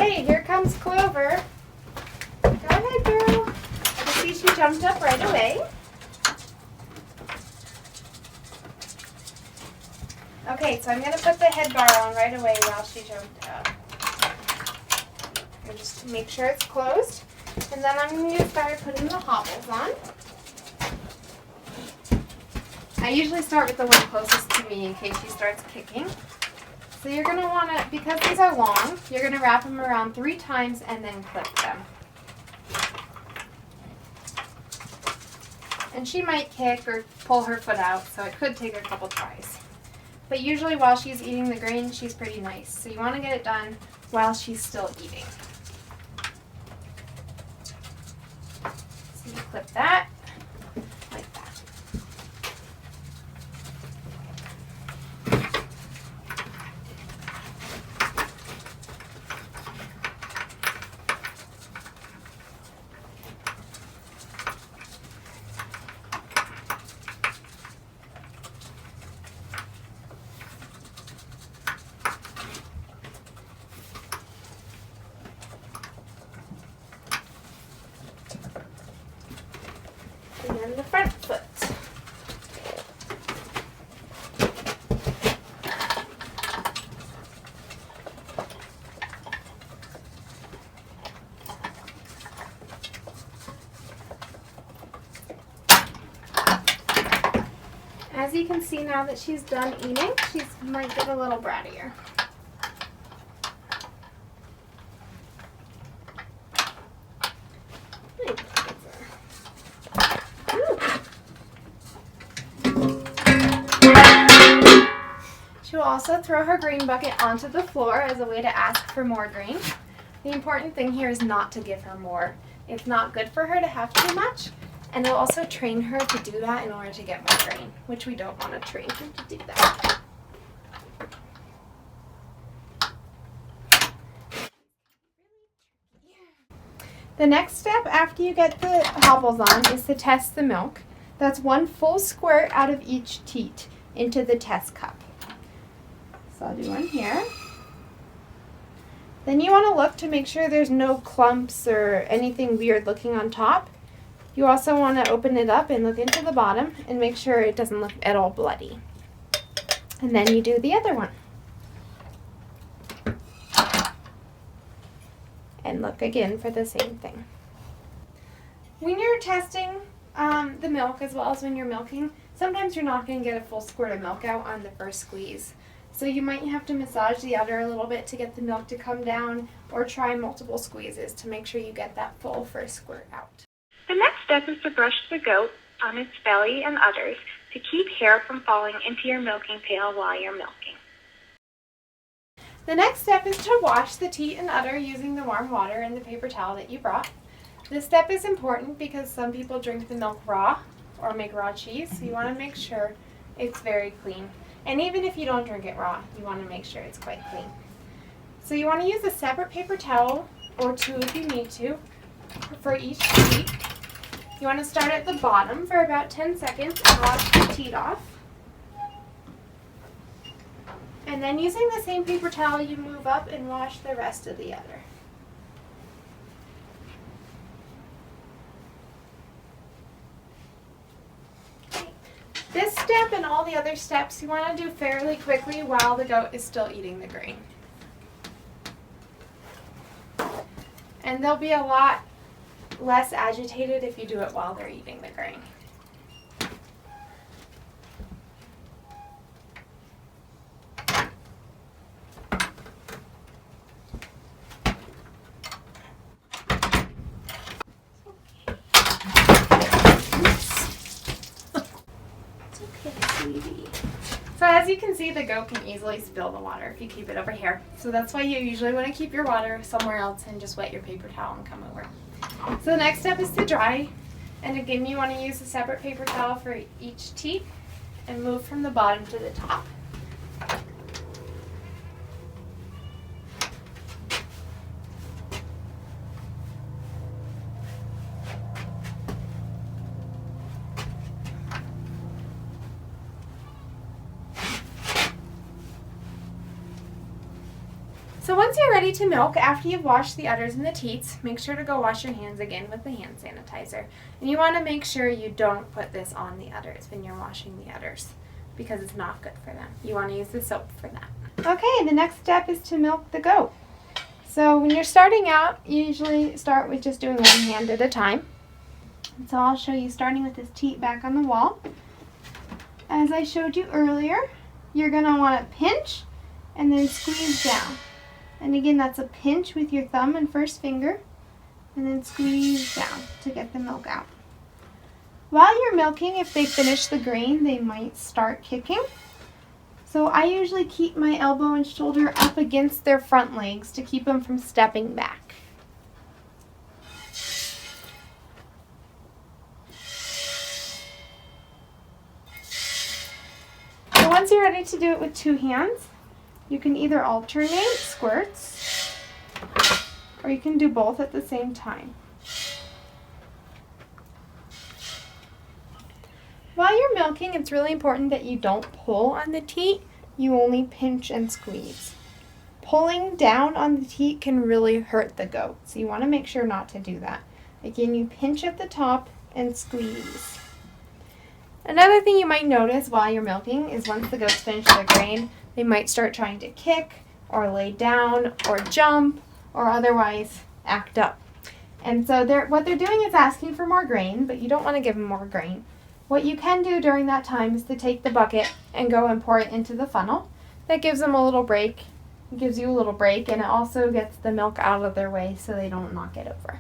Okay, here comes Clover. Go ahead, girl. I see she jumped up right away. Okay, so I'm going to put the head bar on right away while she jumped up. And just to make sure it's closed. And then I'm going to start putting the hobbles on. I usually start with the one closest to me in case she starts kicking. So you're going to want to, because these are long, you're going to wrap them around 3 times and then clip them. And she might kick or pull her foot out, so it could take a couple tries. But usually while she's eating the grain, she's pretty nice. So you want to get it done while she's still eating. So you clip that like that. And then the front foot. As you can see now that she's done eating, she might get a little brattier. She will also throw her grain bucket onto the floor as a way to ask for more grain. The important thing here is not to give her more. It's not good for her to have too much, and it'll also train her to do that in order to get more grain, which we don't want to train her to do that. The next step after you get the hobbles on is to test the milk. That's 1 full squirt out of each teat into the test cup. So I'll do one here. Then you want to look to make sure there's no clumps or anything weird looking on top. You also want to open it up and look into the bottom and make sure it doesn't look at all bloody. And then you do the other one. And look again for the same thing. When you're testing the milk as well as when you're milking, sometimes you're not going to get a full squirt of milk out on the first squeeze. So you might have to massage the udder a little bit to get the milk to come down, or try multiple squeezes to make sure you get that full first squirt out. The next step is to brush the goat on its belly and udders to keep hair from falling into your milking pail while you're milking. The next step is to wash the teat and udder using the warm water and the paper towel that you brought. This step is important because some people drink the milk raw or make raw cheese, so you want to make sure it's very clean. And even if you don't drink it raw, you want to make sure it's quite clean. So you want to use a separate paper towel, or 2 if you need to, for each teat. You want to start at the bottom for about 10 seconds and wash the teat off. And then using the same paper towel, you move up and wash the rest of the udder. This step and all the other steps you want to do fairly quickly while the goat is still eating the grain. And they'll be a lot less agitated if you do it while they're eating the grain. So as you can see, the goat can easily spill the water if you keep it over here. So that's why you usually want to keep your water somewhere else and just wet your paper towel and come over. So the next step is to dry. And again, you want to use a separate paper towel for each teat and move from the bottom to the top. So once you're ready to milk, after you've washed the udders and the teats, make sure to go wash your hands again with the hand sanitizer. And you want to make sure you don't put this on the udders when you're washing the udders, because it's not good for them. You want to use the soap for that. Okay, the next step is to milk the goat. So when you're starting out, you usually start with just doing one hand at a time. And so I'll show you starting with this teat back on the wall. As I showed you earlier, you're going to want to pinch and then squeeze down. And again, that's a pinch with your thumb and first finger, and then squeeze down to get the milk out. While you're milking, if they finish the grain, they might start kicking. So I usually keep my elbow and shoulder up against their front legs to keep them from stepping back. So once you're ready to do it with two hands, you can either alternate squirts, or you can do both at the same time. While you're milking, it's really important that you don't pull on the teat, you only pinch and squeeze. Pulling down on the teat can really hurt the goat, so you want to make sure not to do that. Again, you pinch at the top and squeeze. Another thing you might notice while you're milking is once the goats finish their grain, they might start trying to kick or lay down or jump or otherwise act up. And so what they're doing is asking for more grain, but you don't want to give them more grain. What you can do during that time is to take the bucket and go and pour it into the funnel. That gives them a little break. It gives you a little break, and it also gets the milk out of their way so they don't knock it over.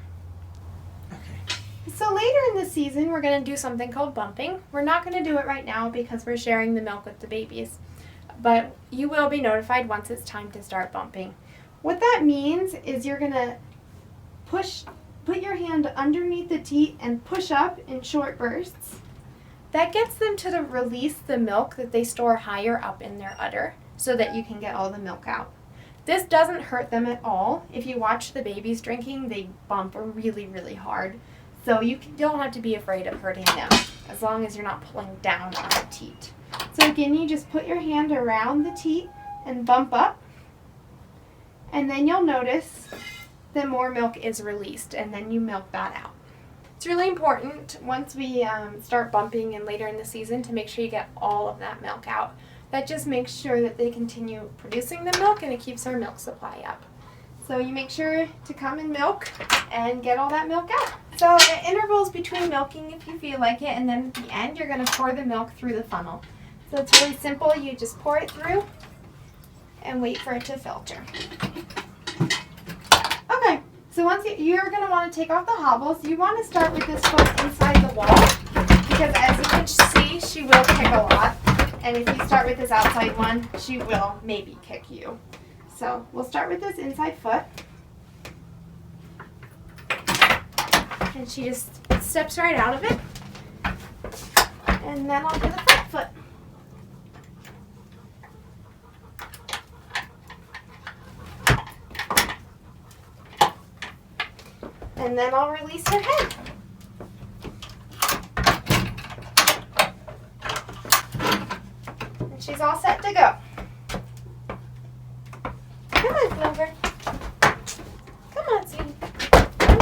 So later in the season, we're going to do something called bumping. We're not going to do it right now because we're sharing the milk with the babies. But you will be notified once it's time to start bumping. What that means is you're going to put your hand underneath the teat and push up in short bursts. That gets them to release the milk that they store higher up in their udder so that you can get all the milk out. This doesn't hurt them at all. If you watch the babies drinking, they bump really, really hard. So you don't have to be afraid of hurting them as long as you're not pulling down on the teat. So again, you just put your hand around the teat and bump up. And then you'll notice that more milk is released, and then you milk that out. It's really important once we start bumping and later in the season to make sure you get all of that milk out. That just makes sure that they continue producing the milk, and it keeps our milk supply up. So you make sure to come and milk and get all that milk out. So at intervals between milking, if you feel like it, and then at the end you're going to pour the milk through the funnel. So it's really simple. You just pour it through and wait for it to filter. Okay, so once you're going to want to take off the hobbles, you want to start with this foot inside the wall, because as you can see, she will kick a lot. And if you start with this outside one, she will maybe kick you. So we'll start with this inside foot. And she just steps right out of it. And then I'll do the front foot. And then I'll release her head. And she's all set to go.